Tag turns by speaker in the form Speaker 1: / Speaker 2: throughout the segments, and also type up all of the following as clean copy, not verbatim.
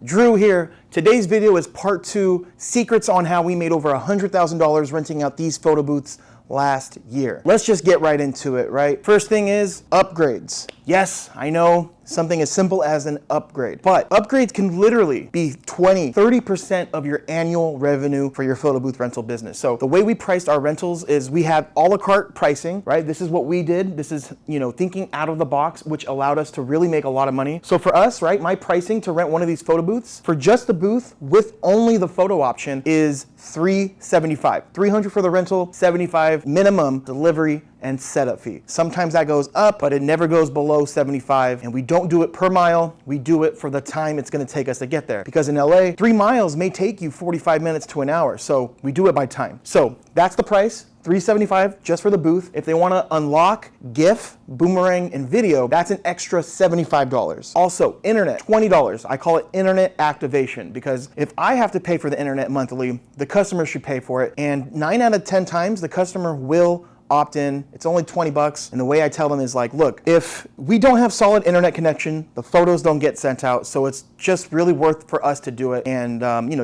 Speaker 1: Drew here. Today's video is part 2, secrets on how we made over $100,000 renting out these photo booths last year. Let's just get right into it, right? First thing is upgrades. Yes, I know something as simple as an upgrade, but upgrades can literally be 20, 30% of your annual revenue for your photo booth rental business. So the way we priced our rentals is we have a la carte pricing, right? This is what we did. This is, thinking out of the box, which allowed us to really make a lot of money. So for us, right, my pricing to rent one of these photo booths for just the booth with only the photo option is $375. $300 for the rental, $75 minimum delivery and setup fee. Sometimes that goes up, but it never goes below $75. And we don't do it per mile. We do it for the time it's gonna take us to get there. Because in LA, 3 miles may take you 45 minutes to an hour. So we do it by time. So that's the price. $375 just for the booth. If they want to unlock GIF, boomerang, and video, that's an extra $75. Also, internet, $20. I call it internet activation because if I have to pay for the internet monthly, the customer should pay for it. And 9 out of 10 times, the customer will opt in. It's only $20. And the way I tell them is like, look, if we don't have solid internet connection, the photos don't get sent out. So it's just really worth for us to do it. And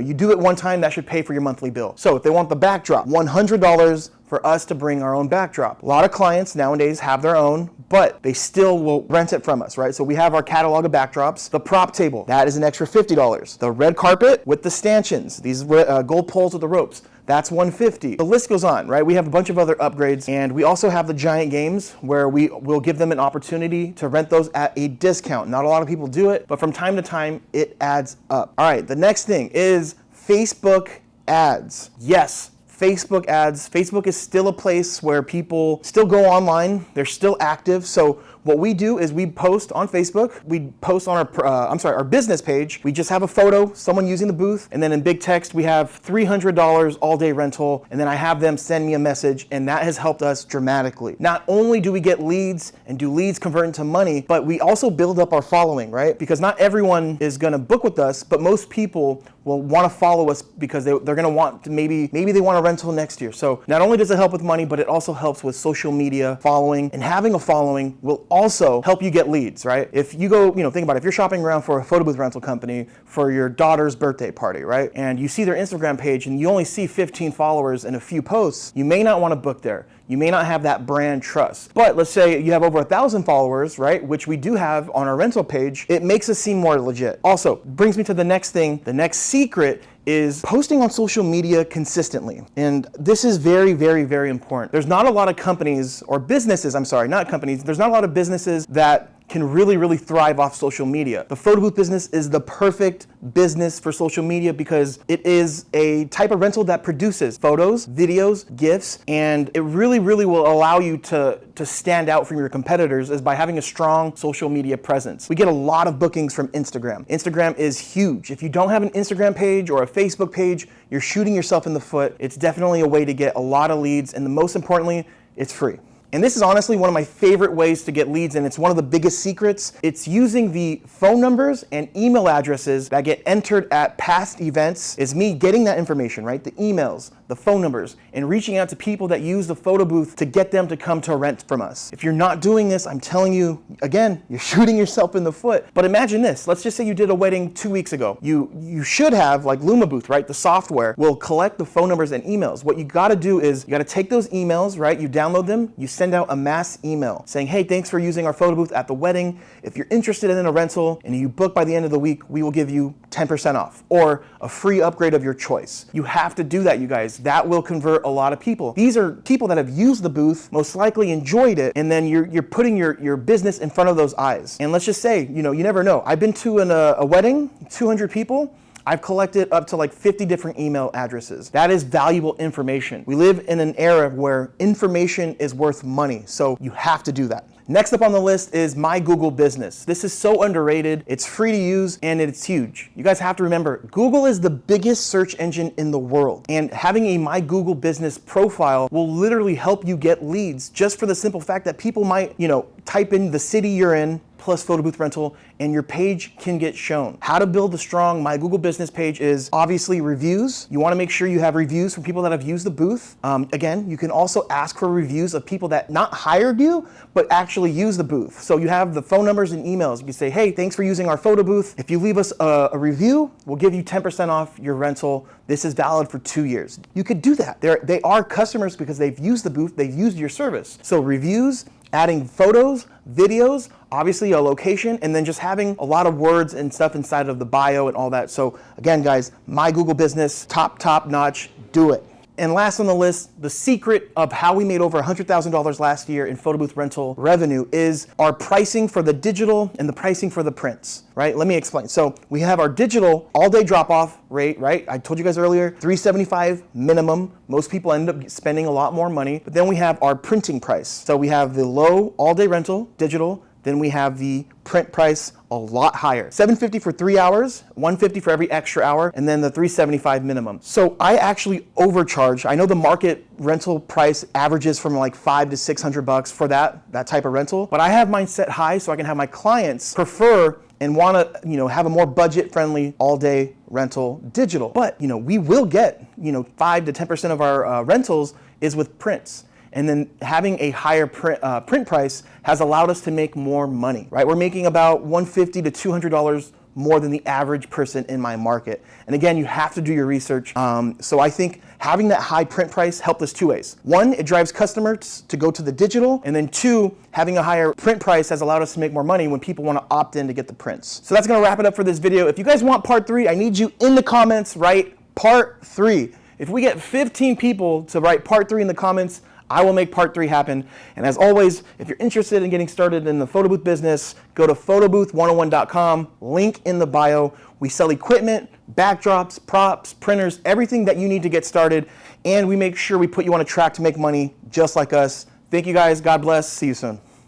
Speaker 1: you do it one time, that should pay for your monthly bill. So if they want the backdrop, $100 for us to bring our own backdrop. A lot of clients nowadays have their own, but they still will rent it from us, right? So we have our catalog of backdrops. The prop table, that is an extra $50. The red carpet with the stanchions, these gold poles with the ropes, that's $150. The list goes on, right? We have a bunch of other upgrades, and we also have the giant games where we will give them an opportunity to rent those at a discount. Not a lot of people do it, but from time to time, it adds up. All right, the next thing is Facebook ads. Yes. Facebook ads. Facebook is still a place where people still go online. They're still active. So what we do is we post on Facebook. We post on our business page. We just have a photo, someone using the booth, and then in big text we have $300 all day rental, and then I have them send me a message, and that has helped us dramatically. Not only do we get leads and do leads convert into money, but we also build up our following, right? Because not everyone is gonna book with us, but most people will want to follow us because they're going to want to maybe they want a rental next year. So not only does it help with money, but it also helps with social media following, and having a following will also help you get leads, right? If you go, think about it, if you're shopping around for a photo booth rental company for your daughter's birthday party, right? And you see their Instagram page and you only see 15 followers and a few posts, you may not want to book there. You may not have that brand trust. But let's say you have over 1,000 followers, right? Which we do have on our rental page. It makes us seem more legit. Also, brings me to the next thing. The next secret is posting on social media consistently. And this is very, very, very important. There's not a lot of companies or businesses, not companies. There's not a lot of businesses that can really, really thrive off social media. The photo booth business is the perfect business for social media because it is a type of rental that produces photos, videos, GIFs, and it really, really will allow you to stand out from your competitors is by having a strong social media presence. We get a lot of bookings from Instagram. Instagram is huge. If you don't have an Instagram page or a Facebook page, you're shooting yourself in the foot. It's definitely a way to get a lot of leads, and most importantly, it's free. And this is honestly one of my favorite ways to get leads, and it's one of the biggest secrets. It's using the phone numbers and email addresses that get entered at past events. Is me getting that information, right? The emails, the phone numbers, and reaching out to people that use the photo booth to get them to come to rent from us. If you're not doing this, I'm telling you, again, you're shooting yourself in the foot. But imagine this. Let's just say you did a wedding 2 weeks ago. You should have, like LumaBooth, right? The software will collect the phone numbers and emails. What you gotta do is you gotta take those emails, right? You download them, you send out a mass email saying, hey, thanks for using our photo booth at the wedding. If you're interested in a rental and you book by the end of the week, we will give you 10% off or a free upgrade of your choice. You have to do that, you guys. That will convert a lot of people. These are people that have used the booth, most likely enjoyed it, and then you're putting your business in front of those eyes. And let's just say, you never know. I've been to a wedding, 200 people. I've collected up to like 50 different email addresses. That is valuable information. We live in an era where information is worth money, so you have to do that. Next up on the list is My Google Business. This is so underrated. It's free to use and it's huge. You guys have to remember, Google is the biggest search engine in the world. And having a My Google Business profile will literally help you get leads just for the simple fact that people might, type in the city you're in, plus photo booth rental, and your page can get shown. How to build a strong My Google Business page is obviously reviews. You want to make sure you have reviews from people that have used the booth. Again, you can also ask for reviews of people that not hired you, but actually use the booth. So you have the phone numbers and emails. You can say, hey, thanks for using our photo booth. If you leave us a review, we'll give you 10% off your rental. This is valid for 2 years. You could do that. They are customers because they've used the booth, they've used your service. So reviews, adding photos, videos, obviously a location, and then just having a lot of words and stuff inside of the bio and all that. So again, guys, My Google Business, top notch, do it. And last on the list, the secret of how we made over $100,000 last year in photo booth rental revenue is our pricing for the digital and the pricing for the prints, right? Let me explain. So we have our digital all-day drop-off rate, right? I told you guys earlier, $375 minimum. Most people end up spending a lot more money. But then we have our printing price. So we have the low all-day rental, digital. Then we have the print price a lot higher. $750 for 3 hours, $150 for every extra hour, and then the $375 minimum. So I actually overcharge. I know the market rental price averages from like $500 to $600 for that type of rental, but I have mine set high so I can have my clients prefer and want to, have a more budget-friendly all-day rental digital. But, we will get, 5 to 10% of our rentals is with prints. And then having a higher print price has allowed us to make more money, right? We're making about $150 to $200 more than the average person in my market. And again, you have to do your research. So I think having that high print price helped us 2 ways. One, it drives customers to go to the digital. And then 2, having a higher print price has allowed us to make more money when people want to opt in to get the prints. So that's going to wrap it up for this video. If you guys want part 3, I need you in the comments, write part 3. If we get 15 people to write part 3 in the comments, I will make part 3 happen. And as always, if you're interested in getting started in the photo booth business, go to photobooth101.com, link in the bio. We sell equipment, backdrops, props, printers, everything that you need to get started. And we make sure we put you on a track to make money just like us. Thank you guys. God bless. See you soon.